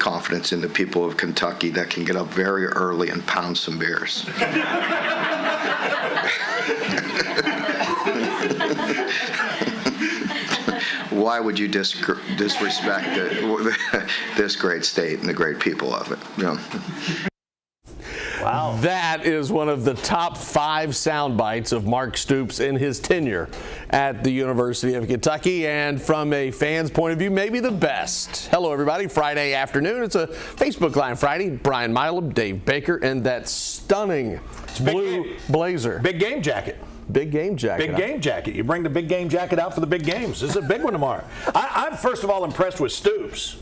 confidence in the people of Kentucky that can get up very early and pound some beers. Why would you disrespect this great state and the great people of it? You know? Wow. That is one of the top 5 sound bites of Mark Stoops in his tenure at the University of Kentucky, and from a fan's point of view, maybe the best. Hello, everybody. Friday afternoon. It's a Facebook Live Friday. Brian Milam, Dave Baker, and that stunning blue blazer. Big game jacket. Big game jacket. Big game jacket. You bring the big game jacket out for the big games. This is a big one tomorrow. I'm first of all impressed with Stoops.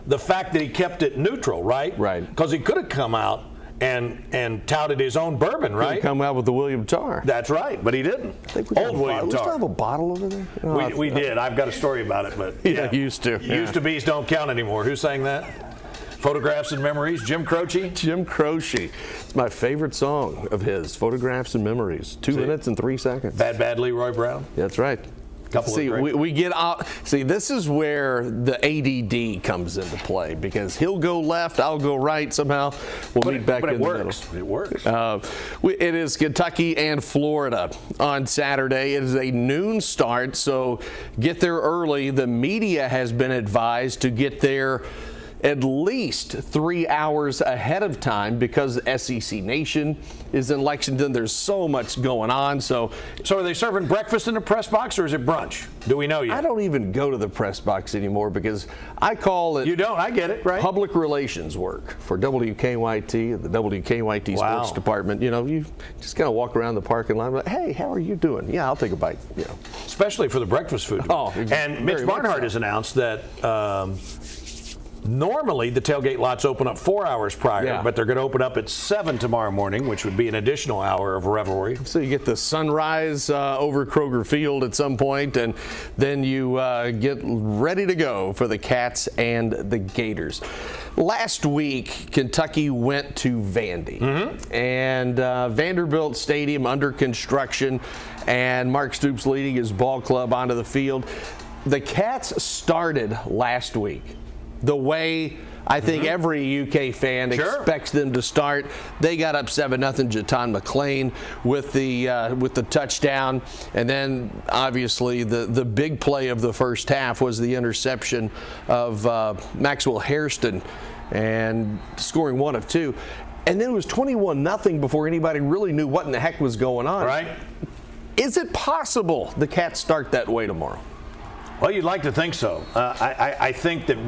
The fact that he kept it neutral, right? Right. Because he could have come out and touted his own bourbon, right? Come out with the William Tar. That's right, but he didn't. Old William We Tar. still have a bottle over there? We did. I've got a story about it, but yeah, used to. Used to be's don't count anymore. Who sang that? Photographs and Memories, Jim Croce. Jim Croce. It's my favorite song of his, Photographs and Memories. 2 minutes and 3 seconds. Bad Leroy Brown. That's right. See, we get out. See, this is where the ADD comes into play, because he'll go left, I'll go right. Somehow we'll meet back in the middle. It works. It is Kentucky and Florida on Saturday. It is a noon start, so get there early. The media has been advised to get there at least 3 hours ahead of time, because SEC Nation is in Lexington. There's so much going on. So are they serving breakfast in the press box, or is it brunch? Do we know yet? I don't even go to the press box anymore, because I call it. You don't? I get it, right? Public relations work for WKYT, the WKYT Sports Department. You know, you just kind of walk around the parking lot and like, hey, how are you doing? Yeah, I'll take a bite. You know, especially for the breakfast food. And Mitch Barnhart has announced that. Normally, the tailgate lots open up 4 hours prior, but they're going to open up at 7 tomorrow morning, which would be an additional hour of revelry. So you get the sunrise over Kroger Field at some point, and then you get ready to go for the Cats and the Gators. Last week, Kentucky went to Vandy, and Vanderbilt Stadium under construction, and Mark Stoops leading his ball club onto the field. The Cats started last week the way I think every UK fan expects them to start. They got up 7-0. Jatan McClain with the touchdown, and then obviously the big play of the first half was the interception of Maxwell Hairston, and scoring 1 of 2. And then it was 21-0 before anybody really knew what in the heck was going on. Right? Is it possible the Cats start that way tomorrow? Well, you'd like to think so. I think that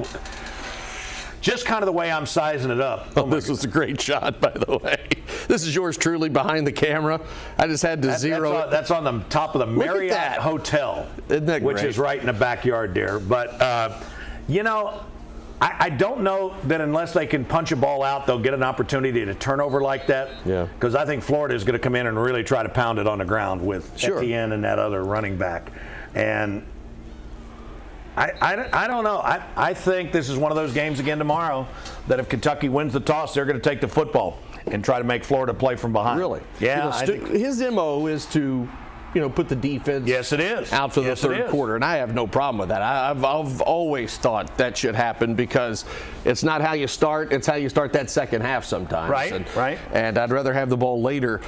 just kind of the way I'm sizing it up. This was a great shot, by the way. This is yours truly behind the camera. I just had to zero. That's on the top of the Marriott Hotel, Isn't that which great? is right in the backyard there. But, you know, I don't know that unless they can punch a ball out, they'll get an opportunity to turnover like that. Yeah. Because I think Florida is going to come in and really try to pound it on the ground with Etienne and that other running back. And I don't know. I think this is one of those games again tomorrow that if Kentucky wins the toss, they're going to take the football and try to make Florida play from behind. Really? Yeah. His MO is to, put the defense out for the third quarter, and I have no problem with that. I've always thought that should happen, because it's not how you start, it's how you start that second half sometimes. Right. And I'd rather have the ball later.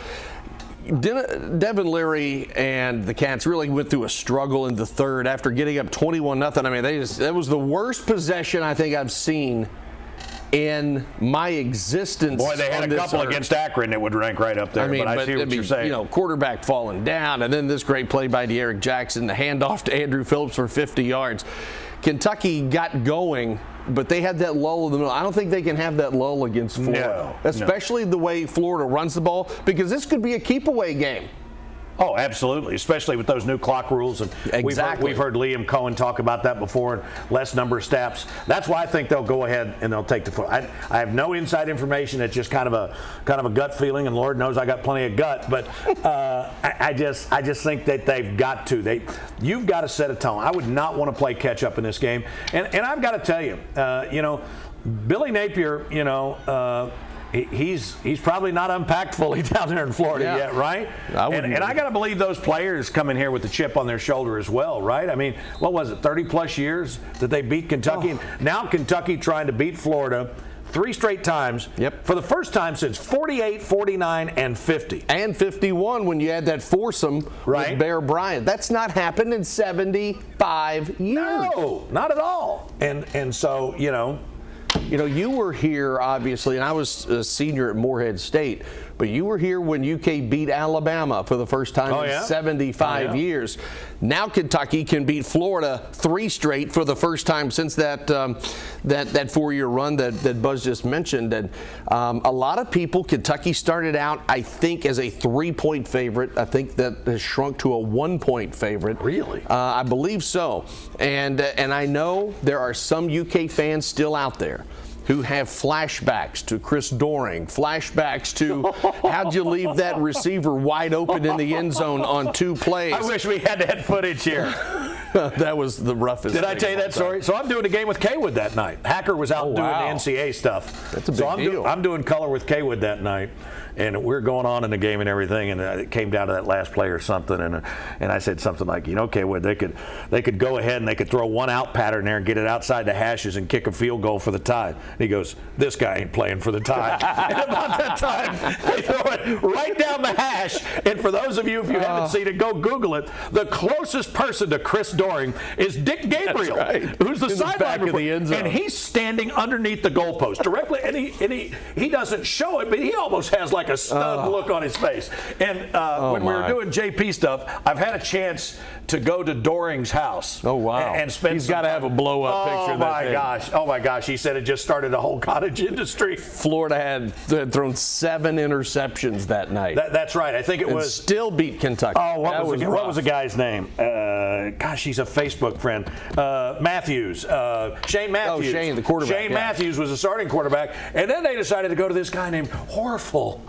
Devin Leary and the Cats really went through a struggle in the third after getting up 21-0. I mean, that was the worst possession I think I've seen in my existence. Boy, they had a couple against Akron that would rank right up there. But I see what you're saying. Quarterback falling down, and then this great play by De'Aaron Jackson, the handoff to Andrew Phillips for 50 yards. Kentucky got going, but they had that lull in the middle. I don't think they can have that lull against Florida, especially the way Florida runs the ball, because this could be a keep-away game. Oh, absolutely, especially with those new clock rules. And we've heard Liam Cohen talk about that before, and less number of steps. That's why I think they'll go ahead and they'll take the foot. I have no inside information. It's just kind of a gut feeling, and Lord knows I got plenty of gut. But I just think that they've got to. You've got to set a tone. I would not want to play catch up in this game. And I've got to tell you, Billy Napier, he's probably not unpacked fully down there in Florida yet, right? And I got to believe those players come in here with the chip on their shoulder as well, right? I mean, what was it, 30-plus years that they beat Kentucky? And now Kentucky trying to beat Florida 3 straight times for the first time since 48, 49, and 50. And 51 when you had that foursome with Bear Bryant. That's not happened in 75 years. No, not at all. And so, you were here, obviously, and I was a senior at Morehead State, but you were here when UK beat Alabama for the first time in 75 years. Now Kentucky can beat Florida 3 straight for the first time since that 4-year run that Buzz just mentioned. And a lot of people, Kentucky started out, I think, as a 3-point favorite. I think that has shrunk to a 1-point favorite. Really? I believe so. And I know there are some UK fans still out there who have flashbacks to Chris Doering, flashbacks to how'd you leave that receiver wide open in the end zone on 2 plays. I wish we had that footage here. That was the roughest. Did I tell you that story? So I'm doing a game with Kaywood that night. Hacker was out doing the NCAA stuff. That's a big deal. I'm doing color with Kaywood that night, and we're going on in the game and everything, and it came down to that last play or something, and I said something like, Kaywood, they could go ahead and they could throw 1 out pattern there and get it outside the hashes and kick a field goal for the tie. And he goes, this guy ain't playing for the tie. And about that time, they throw it right down the hash. And for those of you, if you haven't seen it, go Google it. The closest person to Chris Doering is Dick Gabriel, who's the sideline reporter, and he's standing underneath the goalpost directly, and he doesn't show it, but he almost has like a stunned look on his face. And when we were doing JP stuff, I've had a chance to go to Doring's house. Oh wow! And spend. He's got to have a blow up picture. Oh my gosh! He said it just started a whole cottage industry. Florida had thrown 7 interceptions that night. That's right. I think it was still beat Kentucky. Oh, what was the guy's name? Gosh, he's a Facebook friend. Matthews, Shane Matthews. Oh, Shane, the quarterback. Shane Matthews was a starting quarterback, and then they decided to go to this guy named Horful.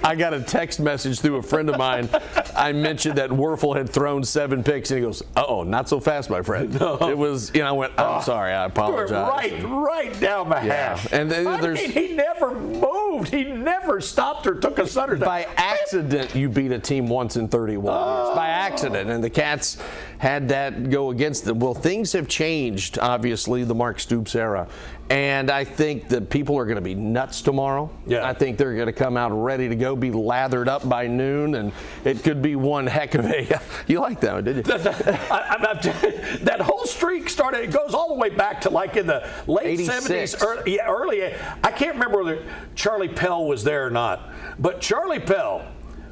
I got a text message through a friend of mine. I mentioned that Werfel had thrown 7 picks, and he goes, "Uh-oh, not so fast, my friend." No. It was, I went, "I'm sorry, I apologize." Right down the hash. And he never moved. He never stopped or took a stutter. By accident, you beat a team once in 31 years. By accident, and the Cats had that go against them. Well, things have changed, obviously, the Mark Stoops era. And I think that people are going to be nuts tomorrow. Yeah. I think they're going to come out ready to go, be lathered up by noon, and it could be one heck of a. You like that one, did you? That whole streak started. It goes all the way back to like in the late 70s, early. I can't remember whether Charlie Pell was there or not, but Charlie Pell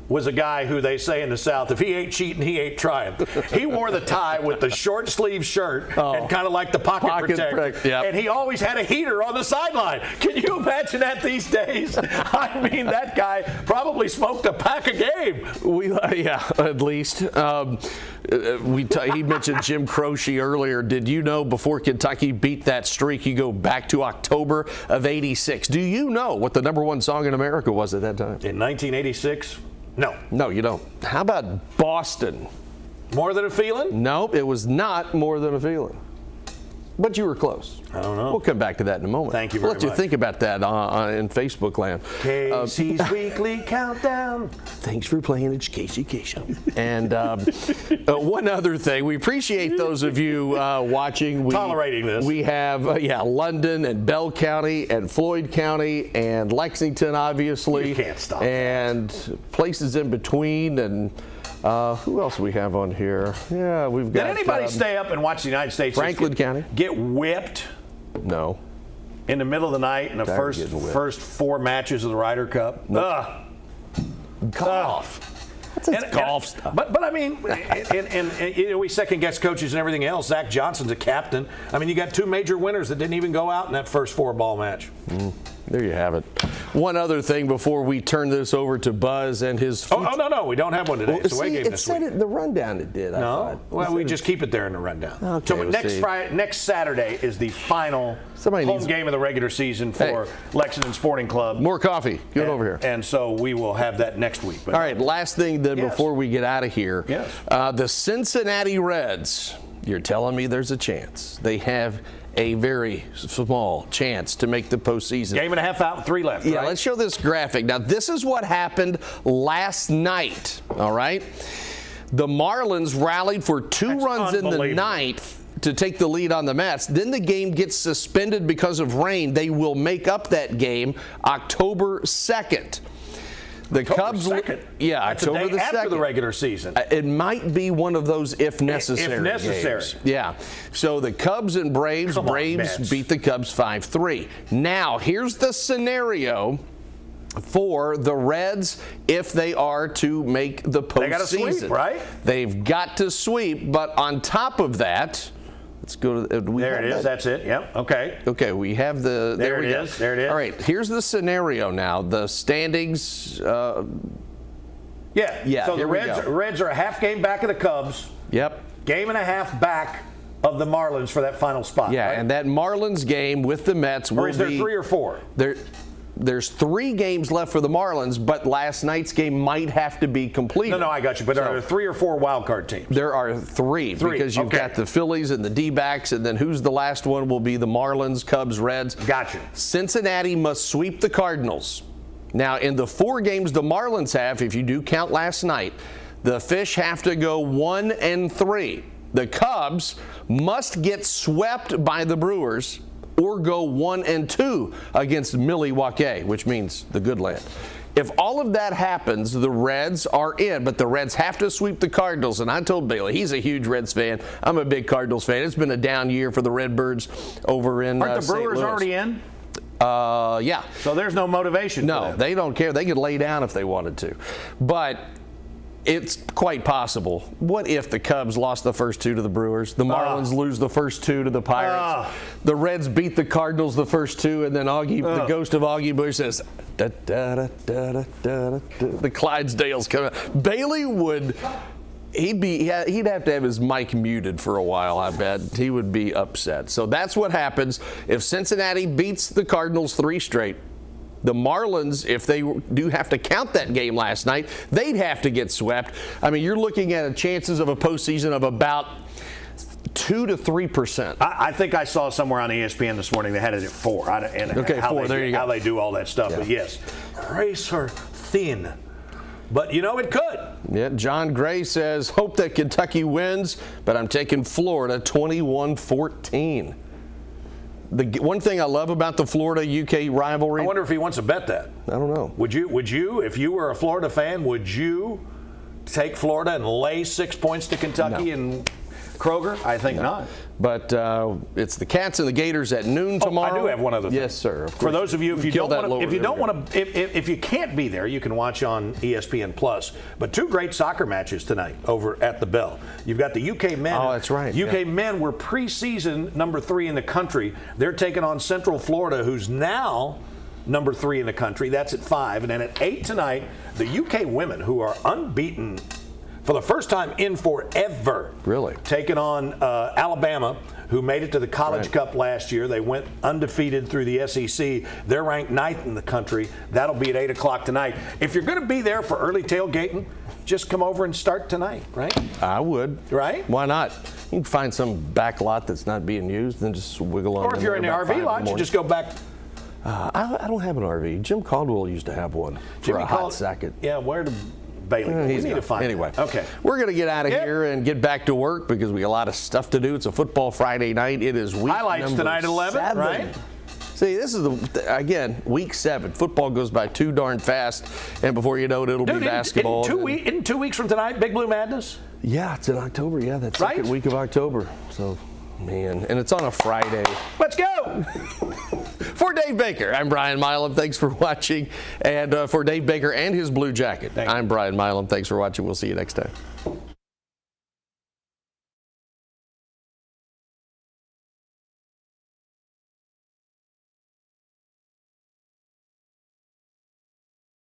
was a guy who they say in the South, if he ain't cheating, he ain't trying. He wore the tie with the short sleeve shirt and kind of like the pocket protector. Yep. And he always had a heater on the sideline. Can you imagine that these days? I mean, that guy probably smoked a pack a game. At least. He mentioned Jim Croce earlier. Did you know before Kentucky beat that streak, you go back to October of '86? Do you know what the #1 song in America was at that time? In 1986? No. No, you don't. How about Boston? More Than a Feeling? Nope, it was not More Than a Feeling. But you were close. I don't know. We'll come back to that in a moment. Thank you very much. Let you think about that in Facebook land. Casey's Weekly Countdown. Thanks for playing Education. And one other thing, we appreciate those of you watching. Tolerating this. We have, London and Bell County and Floyd County and Lexington, obviously. You can't stop and places in between. And who else we have on here? Yeah, we've got. Did anybody stay up and watch the United States Franklin County get whipped? No. In the middle of the night in the first 4 matches of the Ryder Cup? Nope. Golf. That's golf stuff. But I mean, and we second guess coaches and everything else. Zach Johnson's a captain. I mean, you got 2 major winners that didn't even go out in that first 4-ball match. There you have it. One other thing before we turn this over to Buzz and his. No, we don't have one today. It's away game this week. It said it in the rundown. It did. No, we just keep it there in the rundown. Okay, so next Saturday is the final home game of the regular season for Lexington Sporting Club. More coffee. Get over here. And so we will have that next week. All right. Last thing then before we get out of here. Yes. The Cincinnati Reds. You're telling me there's a chance. They have a very small chance to make the postseason. Game and a half out, 3 left. Yeah, right? let's show this graphic. Now, this is what happened last night, all right? The Marlins rallied for 2 runs in the 9th to take the lead on the Mets. Then the game gets suspended because of rain. They will make up that game October 2nd. The Cubs, 2nd? yeah, That's October a day the after 2nd. the regular season. It might be one of those if necessary. If necessary. games. Yeah. So the Cubs and Braves. Come on, Braves Mets. beat the Cubs 5-3. Now, here's the scenario for the Reds if they are to make the postseason. They got to sweep, right? They've got to sweep, but on top of that, let's go to There it is. That's it. Yep. Okay. Okay, we have the. There we it go. is. There it is. All right, here's the scenario now. The standings. Yeah, So the here we Reds, go. Reds are a half game back of the Cubs. Yep. Game and a half back of the Marlins for that final spot. Yeah, right? and that Marlins game with the Mets will Or is there be 3 or 4? There's 3 games left for the Marlins, but last night's game might have to be completed. No, I got you. But are there 3 or 4 wild card teams? There are 3 because you've okay. got the Phillies and the D-backs, and then who's the last one will be the Marlins, Cubs, Reds. Got you. Cincinnati must sweep the Cardinals. Now, in the 4 games the Marlins have, if you do count last night, the Fish have to go 1-3. The Cubs must get swept by the Brewers or go 1-2 against Milwaukee, which means the good land. If all of that happens, the Reds are in, but the Reds have to sweep the Cardinals. And I told Bailey, he's a huge Reds fan. I'm a big Cardinals fan. It's been a down year for the Redbirds over in Aren't the St. Brewers Louis. already in? Yeah. So there's no motivation for No, them. they don't care. They could lay down if they wanted to. But it's quite possible. What if the Cubs lost the first 2 to the Brewers? The Marlins lose the first 2 to the Pirates. The Reds beat the Cardinals the first 2, and then the ghost of Augie Bush says, da, da, da, da, da, da, da. The Clydesdales come out. Bailey would... He'd have to have his mic muted for a while, I bet. He would be upset. So that's what happens if Cincinnati beats the Cardinals 3 straight. The Marlins, if they do have to count that game last night, they'd have to get swept. I mean, you're looking at chances of a postseason of about 2 to 3%. I think I saw somewhere on ESPN this morning they had it at 4. Okay, 4. There you go. How they do all that stuff. Yeah. But yes, razor thin. But, it could. Yeah, John Gray says, hope that Kentucky wins, but I'm taking Florida 21-14. The one thing I love about the Florida-UK rivalry... I wonder if he wants to bet that. I don't know. Would you, if you were a Florida fan, would you take Florida and lay 6 points to Kentucky and Kroger? I think not. But it's the Cats and the Gators at noon tomorrow. I do have one other thing. Yes, sir. For those of you, if you don't want to, if you can't be there, you can watch on ESPN Plus. But 2 great soccer matches tonight over at the Bell. You've got the UK men. Oh, that's right. UK men were preseason number 3 in the country. They're taking on Central Florida, who's now number 3 in the country. That's at 5, and then at 8 tonight, the UK women, who are unbeaten for the first time in forever. Really? Taking on Alabama, who made it to the College Cup last year. They went undefeated through the SEC. They're ranked 9th in the country. That'll be at 8 o'clock tonight. If you're going to be there for early tailgating, just come over and start tonight, right? I would. Right? Why not? You can find some back lot that's not being used and just wiggle on. Or if you're in the RV lot, you just go back. I don't have an RV. Jim Caldwell used to have one for a hot second. Yeah, where did Bailey go? We need to find Anyway, that. Okay. We're going to get out of here and get back to work because we got a lot of stuff to do. It's a football Friday night. It is week Highlights number tonight at 11, 7. right? See, this is again week 7. Football goes by too darn fast, and before you know it, it'll be basketball. In 2 weeks from tonight, Big Blue Madness? Yeah, it's in October. Yeah, that second week of October. So, man, and it's on a Friday. Let's go! For Dave Baker, I'm Brian Milam. Thanks for watching. And for Dave Baker and his Blue Jacket, I'm Brian Milam. Thanks for watching. We'll see you next time.